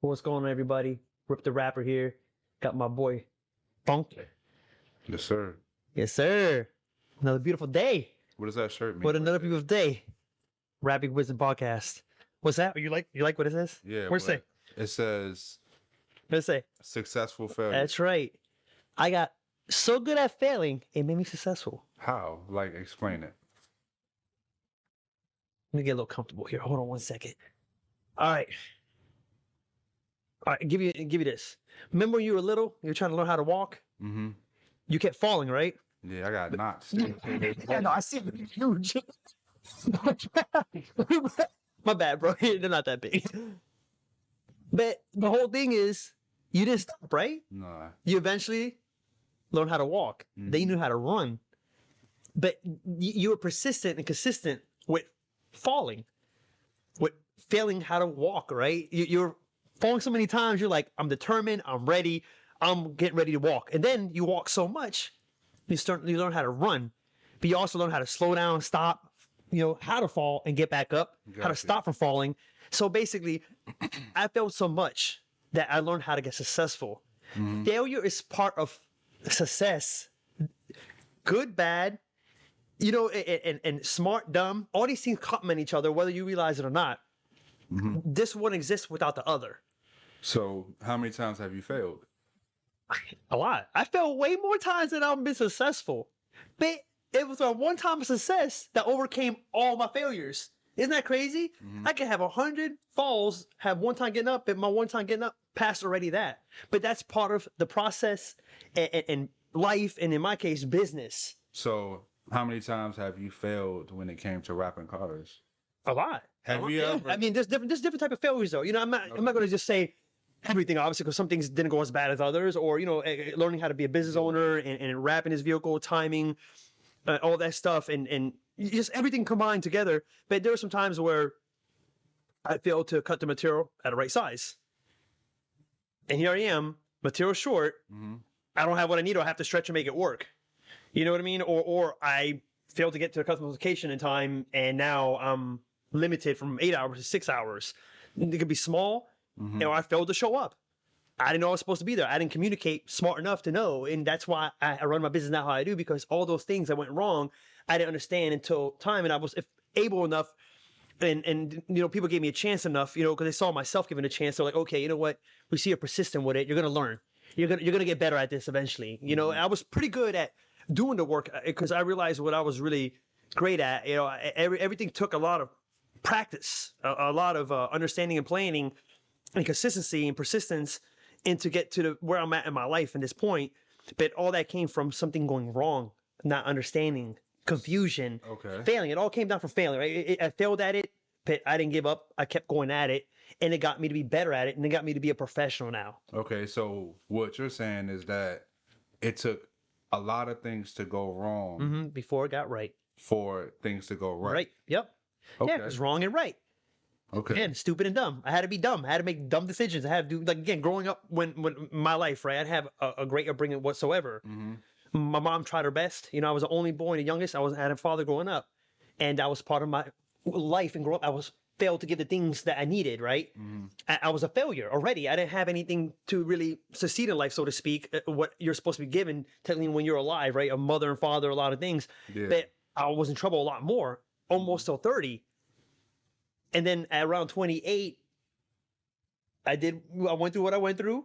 What's going on, everybody? Rip the Rapper here. Got my boy Funk. Yes, sir. Yes, sir. Another beautiful day. What does that shirt mean? What right another there? beautiful day. Rapping Wisdom Podcast. What's that? You like what it says? Yeah. What's it say? It says What's it say? successful failure. That's right. I got so good at failing, it made me successful. How? Like, explain it. Let me get a little comfortable here. Hold on 1 second. All right. All right, give you this. Remember when you were little, you were trying to learn how to walk? Mm-hmm. You kept falling, right? Yeah, I got knots. Yeah, no, I see them huge. My bad, bro. They're not that big. But the whole thing is, you didn't stop, right? No. You eventually learned how to walk. Then you knew how to run. But you were persistent and consistent with falling, with failing how to walk, right? You're falling so many times, you're like, I'm determined, I'm ready, I'm getting ready to walk. And then you walk so much, you learn how to run, but you also learn how to slow down, stop, how to fall and get back up, how to Gotcha. stop from falling. So basically, I failed so much that I learned how to get successful. Mhm. Failure is part of success. Good, bad, and smart, dumb, all these things complement each other, whether you realize it or not. Mhm. This one exists without the other. So, how many times have you failed? A lot. I failed way more times than I've been successful. But it was a one-time success that overcame all my failures. Isn't that crazy? Mhm. I can have 100 falls, have one time getting up, and my one time getting up passed already that. But that's part of the process and life, and in my case, business. So, how many times have you failed when it came to rapping cars? A lot. Have you ever? I mean, there's different type of failures though. I'm not going to just say everything, obviously, because some things didn't go as bad as others, or learning how to be a business owner and wrapping his vehicle, timing, all that stuff, and just everything combined together. But there were some times where I failed to cut the material at the right size, and here I am, material short. Mhm. I don't have what I need, or I have to stretch and make it work. You know what I mean? Or I failed to get to the customer location in time, and now I'm limited from 8 hours to 6 hours. It could be small, Mhm. or I failed to show up. I didn't know I was supposed to be there. I didn't communicate smart enough to know, and that's why I run my business now how I do, because all those things that went wrong, I didn't understand until time, and I was able enough, and people gave me a chance enough, because they saw myself given a chance. They're like, okay, you know what? We see you're persistent with it. You're gonna learn. You're gonna get better at this eventually. And I was pretty good at doing the work because I realized what I was really great at. Everything took a lot of practice, a lot of understanding and planning, and consistency and persistence, and to get to where I'm at in my life in this point. But all that came from something going wrong, not understanding, confusion, Okay. failing. It all came down from failing, right? I failed at it, but I didn't give up. I kept going at it, and it got me to be better at it, and it got me to be a professional now. Okay. So, what you're saying is that it took a lot of things to go wrong Before it got right. for things to go right. Right. Yep. Yeah, Okay. it was wrong and right. Okay. And stupid and dumb. I had to be dumb. I had to make dumb decisions. I had to do, like, again, growing up when my life, right? I didn't have a great upbringing whatsoever. Mhm. My mom tried her best. I was the only boy and the youngest. I had a father growing up, and that was part of my life. And growing up, I was failed to get the things that I needed. Right? Mhm. I was a failure already. I didn't have anything to really succeed in life, so to speak. What you're supposed to be given, technically, when you're alive, right? A mother and father, a lot of things. Yeah. But I was in trouble a lot more, almost till 30. And then at around 28, I went through what I went through,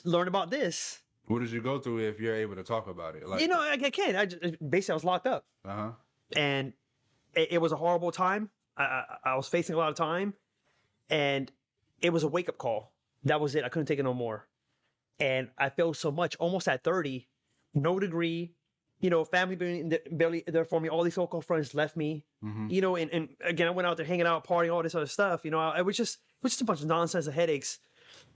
learned about this. What did you go through if you're able to talk about it? Like, I can't. Basically, I was locked up. uh-huh. And it was a horrible time. I was facing a lot of time, and it was a wake-up call. That was it. I couldn't take it no more. And I failed so much, almost at 30, no degree, family being barely there for me. All these so-called friends left me, Mhm. and again, I went out there hanging out, partying, all this other stuff. It was just a bunch of nonsense and headaches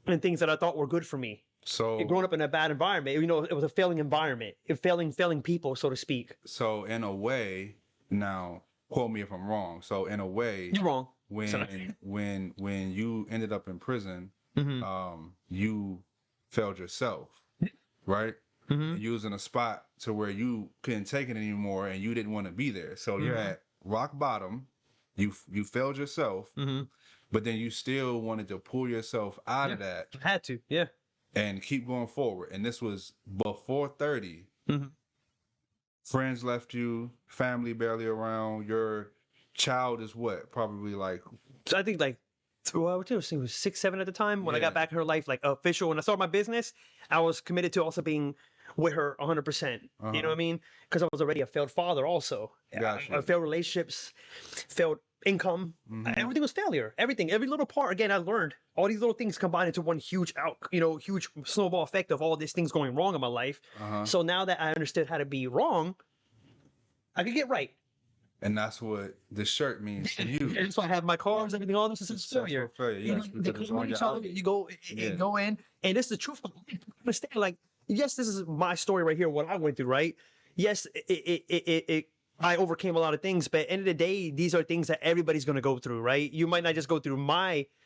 and things that I thought were good for me. So, Growing up in a bad environment, it was a failing environment, failing people, so to speak. so in a way, now quote me if I'm wrong. So in a way, You're wrong. when you ended up in prison, you failed yourself, right? You was in a spot to where you couldn't take it anymore, and you didn't want to be there. So you're at rock bottom. You failed yourself, but then you still wanted to pull yourself out of that. Had to, yeah. And keep going forward. And this was before 30. Mm-hmm. Friends left you, family barely around. Your child is what? Probably like. So I think like, well, I think it was 6, 7 at the time when I got back in her life, like official. When I started my business, I was committed to also being with her 100%. You know what I mean? Because I was already a failed father also. Gotcha. Failed relationships, failed income. Everything was failure. Everything, every little part. Again, I learned all these little things combined into one huge huge snowball effect of all these things going wrong in my life. So now that I understood how to be wrong, I could get right. And that's what the shirt means to you. And so I have my cars, everything, all this is failure. Yes, They come each other, you go in, and it's the truth. Understand, like, yes, this is my story right here, what I went through, right? Yes, I overcame a lot of things, but at the end of the day, these are things that everybody's going to go through, right? You might not just go through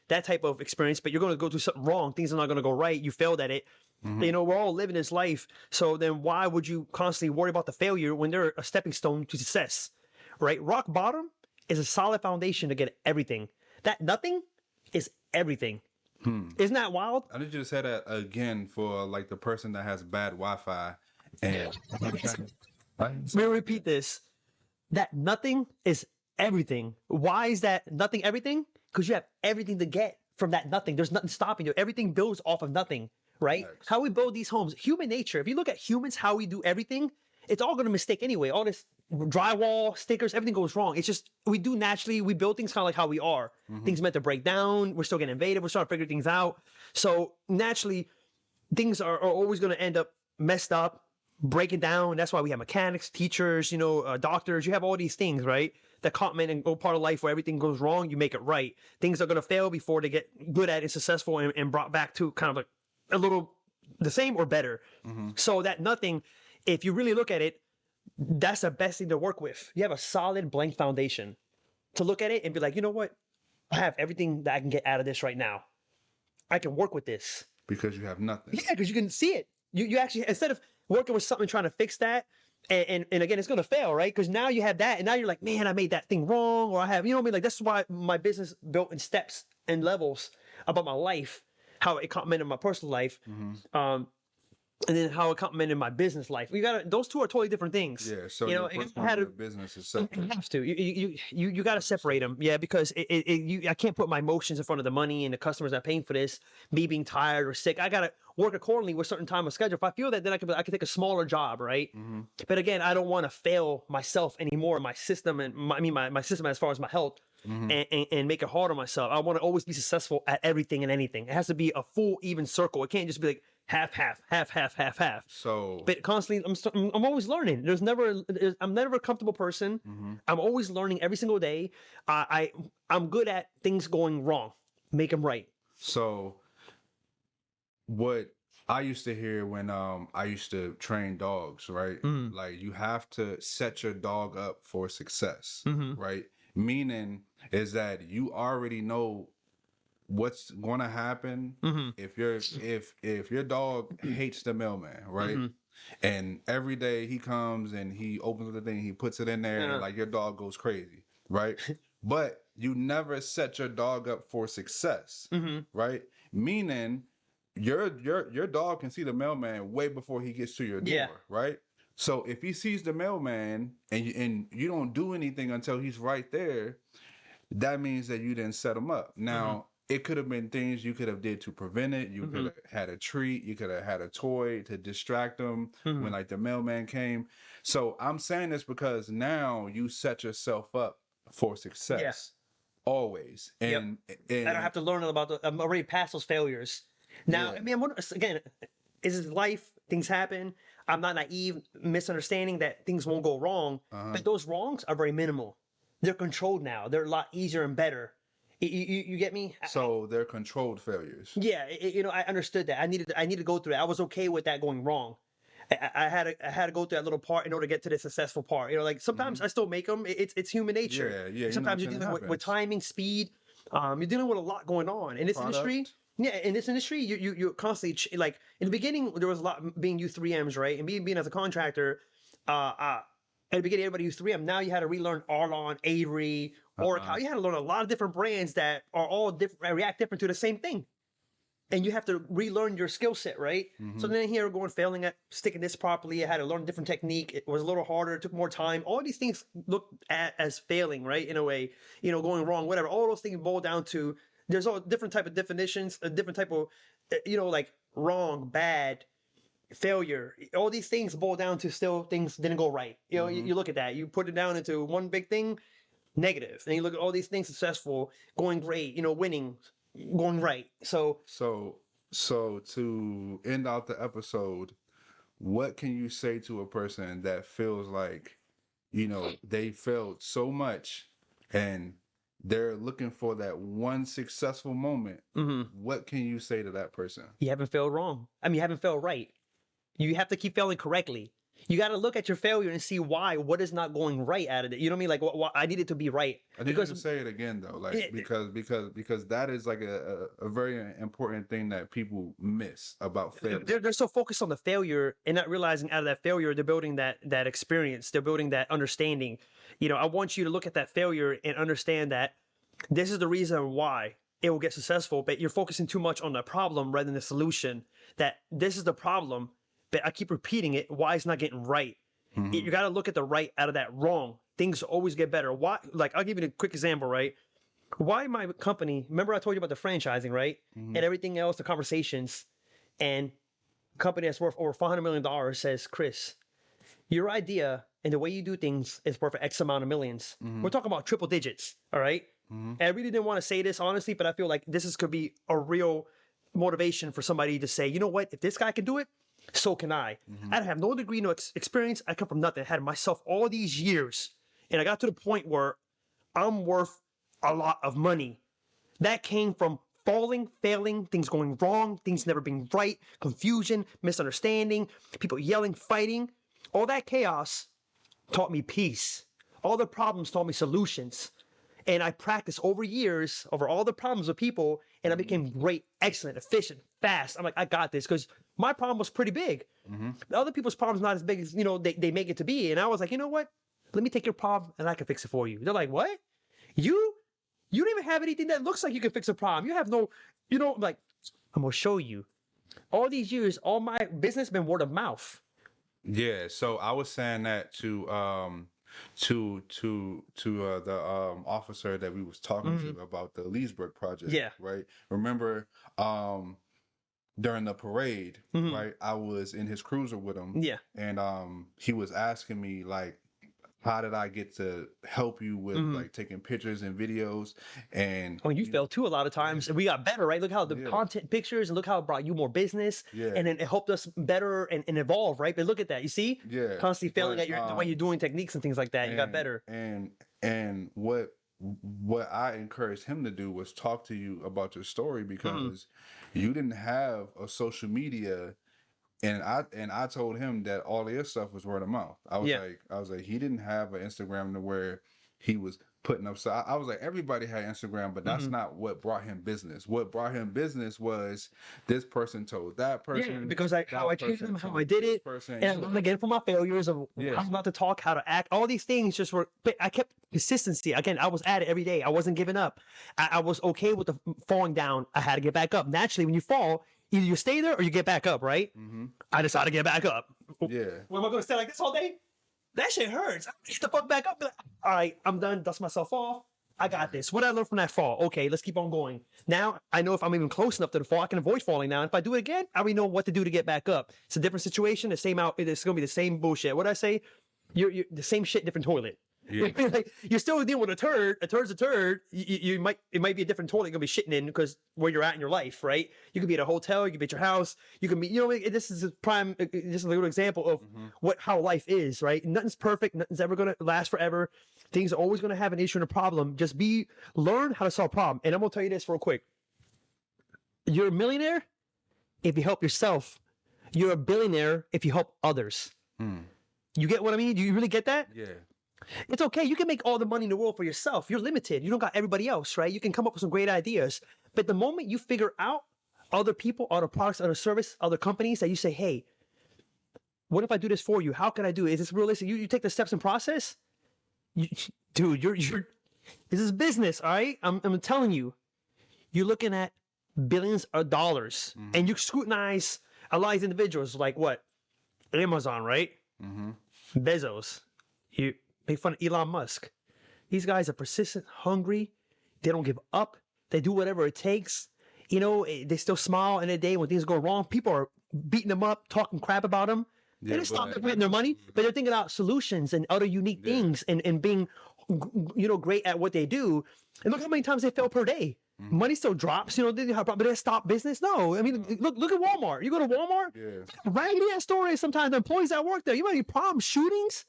that type of experience, but you're going to go through something wrong. Things are not going to go right. You failed at it. You know, we're all living this life. So then why would you constantly worry about the failure when they're a stepping stone to success, right? Rock bottom is a solid foundation to get everything. That nothing is everything. Isn't that wild? I need you to say that again for like the person that has bad Wi-Fi. And Let me repeat this. That nothing is everything. Why is that nothing everything? Because you have everything to get from that nothing. There's nothing stopping you. Everything builds off of nothing, right? Thanks. How we build these homes, human nature. If you look at humans, how we do everything, it's all going to mistake anyway. All this drywall, stickers, everything goes wrong. It's just, we do naturally, we build things kind of like how we are. Things meant to break down. We're still getting invaded. We're starting to figure things out. So naturally, things are always going to end up messed up, breaking down. That's why we have mechanics, teachers, doctors. You have all these things, right? That complement and go part of life where everything goes wrong, you make it right. Things are going to fail before they get good at it, successful, and brought back to kind of like a little the same or better. So that nothing, if you really look at it, that's the best thing to work with. You have a solid blank foundation to look at it and be like, you know what? I have everything that I can get out of this right now. I can work with this. because you have nothing. Yeah, because you can see it. You actually, instead of working with something trying to fix that, and again, it's going to fail, right? Because now you have that, and now you're like, man, I made that thing wrong, or I have, you know what I mean? Like, that's why my business built in steps and levels about my life, how it complemented my personal life, and then how it complemented my business life. Those two are totally different things. Yeah, so your personal business is separate. You have to. You got to separate them. Yeah, because I can't put my emotions in front of the money and the customers that are paying for this. Me being tired or sick, I gotta work accordingly with certain time of schedule. If I feel that, then I can take a smaller job, right? But again, I don't want to fail myself anymore. My system and my system as far as my health. And make it hard on myself. I want to always be successful at everything and anything. It has to be a full even circle. It can't just be like half. So, but constantly, I'm always learning. I'm never a comfortable person. I'm always learning every single day. I'm good at things going wrong, make them right. So, what I used to hear when I used to train dogs, right? Like you have to set your dog up for success, right? Meaning is that you already know what's going to happen if your dog hates the mailman, right? And every day he comes and he opens the thing, he puts it in there, and like your dog goes crazy, right? But you never set your dog up for success, right? Meaning your dog can see the mailman way before he gets to your door, right? So if he sees the mailman and you don't do anything until he's right there, that means that you didn't set him up. Now, it could have been things you could have did to prevent it. You could have had a treat. You could have had a toy to distract him when like the mailman came. So I'm saying this because now you set yourself up for success always. And I don't have to learn about I'm already past those failures. Now, I mean, again, is life, things happen. I'm not naive, misunderstanding that things won't go wrong, but those wrongs are very minimal. They're controlled now. They're a lot easier and better. You get me? So they're controlled failures. Yeah, I understood that. I needed to go through it. I was okay with that going wrong. I had to go through that little part in order to get to the successful part. Like sometimes I still make them. It's human nature. Yeah. Sometimes you're dealing with timing, speed. You're dealing with a lot going on in this industry. Yeah, in this industry, you constantly like in the beginning there was a lot being U3Ms, right? And being as a contractor, at the beginning everybody used 3M. Now you had to relearn Arlon, Avery, or you had to learn a lot of different brands that are all different, react different to the same thing. And you have to relearn your skill set, right? So then here going failing at sticking this properly, I had to learn a different technique. It was a little harder, it took more time. All these things look at as failing, right? In a way, going wrong, whatever. All those things boil down to there's all different type of definitions, a different type of, like wrong, bad, failure. All these things boil down to still things didn't go right. You look at that, you put it down into one big thing, negative. And you look at all these things, successful, going great, winning, going right. So to end out the episode, what can you say to a person that feels like, they failed so much and they're looking for that one successful moment? What can you say to that person? You haven't failed wrong. You haven't failed right. You have to keep failing correctly. You got to look at your failure and see what is not going right out of it. You know what I mean? Like what I need it to be right. I need you to say it again though, like because that is like a very important thing that people miss about failure. They're so focused on the failure and not realizing out of that failure they're building that experience. They're building that understanding. I want you to look at that failure and understand that this is the reason why it will get successful. But you're focusing too much on the problem rather than the solution. That this is the problem. But I keep repeating it. Why it's not getting right? You got to look at the right out of that wrong. Things always get better. Why? Like I'll give you a quick example, right? Why my company? Remember I told you about the franchising, right? And everything else, the conversations, and company that's worth over $500 million says, Chris, your idea and the way you do things is worth X amount of millions. We're talking about triple digits, all right? And I really didn't want to say this honestly, but I feel like this could be a real motivation for somebody to say, you know what? If this guy can do it, so can I. I don't have no degree, no experience. I come from nothing. I had myself all these years. And I got to the point where I'm worth a lot of money. That came from falling, failing, things going wrong, things never being right, confusion, misunderstanding, people yelling, fighting. All that chaos taught me peace. All the problems taught me solutions. And I practiced over years, over all the problems with people, and I became great, excellent, efficient, fast. I'm like, I got this, because my problem was pretty big. The other people's problem's not as big as, they make it to be. And I was like, you know what? Let me take your problem and I can fix it for you. They're like, what? You don't even have anything that looks like you can fix a problem. You have no, I'm like, I'm going to show you. All these years, all my business been word of mouth. Yeah. So I was saying that to the officer that we was talking to about the Leesburg project. Yeah. Right. Remember, during the parade, right? I was in his cruiser with him. Yeah. And he was asking me like, how did I get to help you with like taking pictures and videos? And you failed too a lot of times, and we got better, right? Look how the content, pictures, and look how it brought you more business, and then it helped us better and evolve, right? But look at that, you see, constantly failing at the way you're doing techniques and things like that. You got better. And what I encouraged him to do was talk to you about your story, because you didn't have a social media. And I told him that all of your stuff was word of mouth. I was like, he didn't have an Instagram to where he was putting up. So I was like, everybody had Instagram, but that's not what brought him business. What brought him business was this person told that person. Yeah, because how I treated them, how I did it, and I learned again from my failures of how not to talk, how to act. All these things just were. But I kept consistency. Again, I was at it every day. I wasn't giving up. I was okay with the falling down. I had to get back up. Naturally, when you fall, either you stay there or you get back up, right? I decided to get back up. Yeah. Well, am I going to stay like this all day? That shit hurts. I'm get the fuck back up. Like, all right, I'm done. Dust myself off. I got this. What did I learn from that fall? Okay, let's keep on going. Now I know if I'm even close enough to the fall, I can avoid falling now. And if I do it again, I already know what to do to get back up. It's a different situation. It's going to be the same bullshit. What did I say? You're the same shit, different toilet. Yeah. Like, you're still dealing with a turd. A turd's a turd. It might be a different toilet you're gonna be shitting in because where you're at in your life, right? You could be at a hotel, you could be at your house, you can be, this is a prime, just a little example of how life is, right? Nothing's perfect, nothing's ever gonna last forever. Things are always gonna have an issue and a problem. Just learn how to solve a problem. And I'm gonna tell you this real quick. You're a millionaire if you help yourself. You're a billionaire if you help others. You get what I mean? Do you really get that? Yeah. It's okay. You can make all the money in the world for yourself. You're limited. You don't got everybody else, right? You can come up with some great ideas. But the moment you figure out other people, other products, other service, other companies that you say, hey, what if I do this for you? How can I do it? Is this realistic? You take the steps and process? Dude, This is business, all right? I'm telling you, you're looking at billions of dollars, and you scrutinize a lot of these individuals like what? Amazon, right? Bezos. You make fun of Elon Musk. These guys are persistent, hungry. They don't give up. They do whatever it takes. You know, they still smile in a day when things go wrong. People are beating them up, talking crap about them. They didn't stop them getting their money, but they're thinking about solutions and other unique things and being, great at what they do. And look how many times they fail per day. Money still drops, but they stop business. No, I mean, look at Walmart. You go to Walmart, raggedy ass stores. Sometimes the employees that work there, you might have problems, shootings.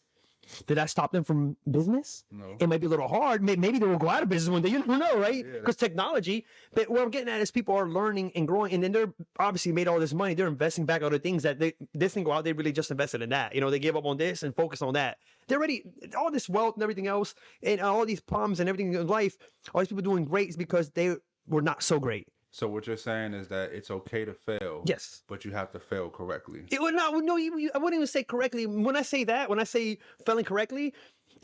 Did that stop them from business? No. It might be a little hard. Maybe they will go out of business one day. You never know, right? Because technology. But what I'm getting at is people are learning and growing, and then they're obviously made all this money. They're investing back other things that this thing go out. They really just invested in that. They gave up on this and focused on that. They're already all this wealth and everything else, and all these problems and everything in life. All these people doing great is because they were not so great. So what you're saying is that it's okay to fail. Yes. But you have to fail correctly. It would not. No, I wouldn't even say correctly. When I say failing correctly,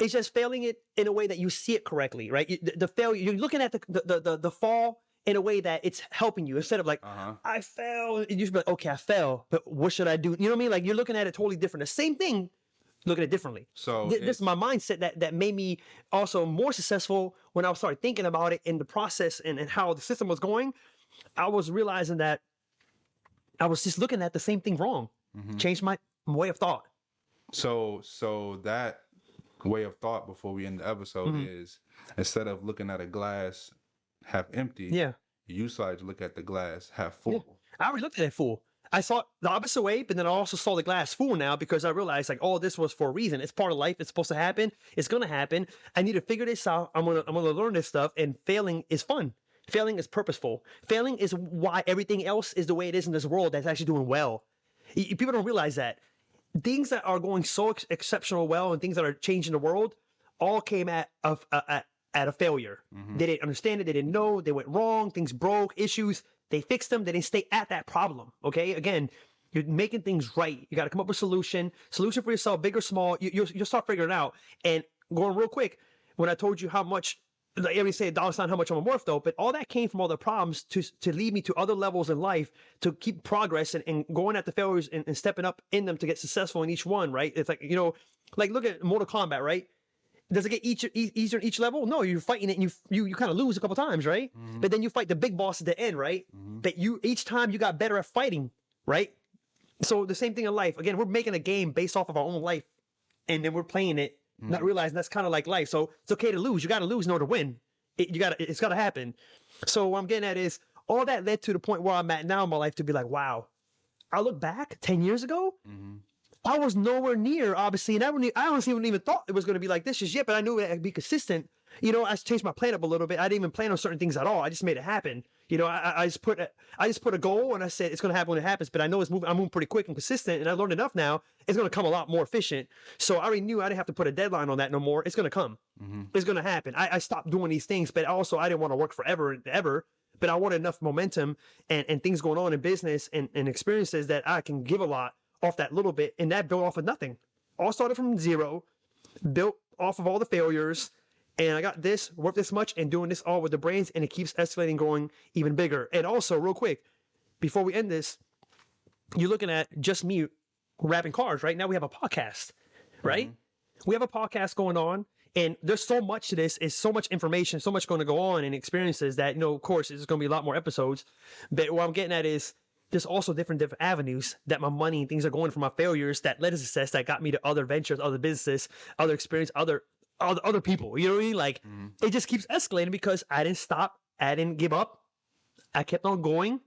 it's just failing it in a way that you see it correctly, right? The failure, you're looking at the fall in a way that it's helping you instead of like, I fell. You should be like, okay, I fell, but what should I do? You know what I mean? Like you're looking at it totally different. The same thing, looking at it differently. So this is my mindset that made me also more successful when I started thinking about it in the process and how the system was going. I was realizing that I was just looking at the same thing wrong. Changed my way of thought. So that way of thought before we end the episode is instead of looking at a glass half empty, you started to look at the glass half full. Yeah. I already looked at it full. I saw it the opposite way, but then I also saw the glass full now because I realized like, oh, this was for a reason. It's part of life. It's supposed to happen. It's gonna happen. I need to figure this out. I'm gonna learn this stuff, and failing is fun. Failing is purposeful. Failing is why everything else is the way it is in this world that's actually doing well. People don't realize that. Things that are going so exceptional well and things that are changing the world all came at a failure. They didn't understand it. They didn't know. They went wrong. Things broke. Issues. They fixed them. They didn't stay at that problem. Okay? Again, you're making things right. You got to come up with a solution. Solution for yourself, big or small. You'll start figuring it out. And going real quick, when I told you how much, like everybody say $, how much I'm worth though, but all that came from all the problems to lead me to other levels in life, to keep progress and going at the failures and stepping up in them to get successful in each one, right? It's like, like look at Mortal Kombat, right? Does it get easier in each level? No, you're fighting it and you kind of lose a couple times, right? But then you fight the big boss at the end, right? But each time you got better at fighting, right? So the same thing in life. Again, we're making a game based off of our own life, and then we're playing it, not realizing that's kind of like life. So it's okay to lose. You got to lose in order to win. It's got to happen. So what I'm getting at is all that led to the point where I'm at now in my life to be like, wow, I look back 10 years ago, I was nowhere near, obviously, and I honestly even thought it was going to be like this just yet, but I knew I'd be consistent. I changed my plan up a little bit. I didn't even plan on certain things at all. I just made it happen. I just put a goal and I said it's going to happen when it happens, but I know I'm moving pretty quick and consistent, and I learned enough now. It's going to come a lot more efficient. So I already knew I didn't have to put a deadline on that no more. It's going to come. It's going to happen. I stopped doing these things, but also I didn't want to work forever and ever, but I wanted enough momentum and things going on in business and experiences that I can give a lot off that little bit, and that built off of nothing. All started from zero, built off of all the failures, and I got this, worth this much, and doing this all with the brains, and it keeps escalating, going even bigger. And also, real quick, before we end this, you're looking at just me rapping cards, right? Now we have a podcast, right? We have a podcast going on, and there's so much to this. It's so much information, so much going to go on, and experiences that, of course, there's going to be a lot more episodes. But what I'm getting at is there's also different avenues that my money and things are going from my failures that led to success, that got me to other ventures, other businesses, other experience, other people. You know what I mean? Like it just keeps escalating because I didn't stop. I didn't give up. I kept on going,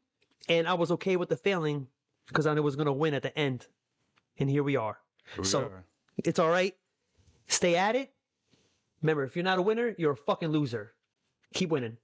and I was okay with the failing because I knew I was going to win at the end. And here we are. It's all right. Stay at it. Remember, if you're not a winner, you're a fucking loser. Keep winning.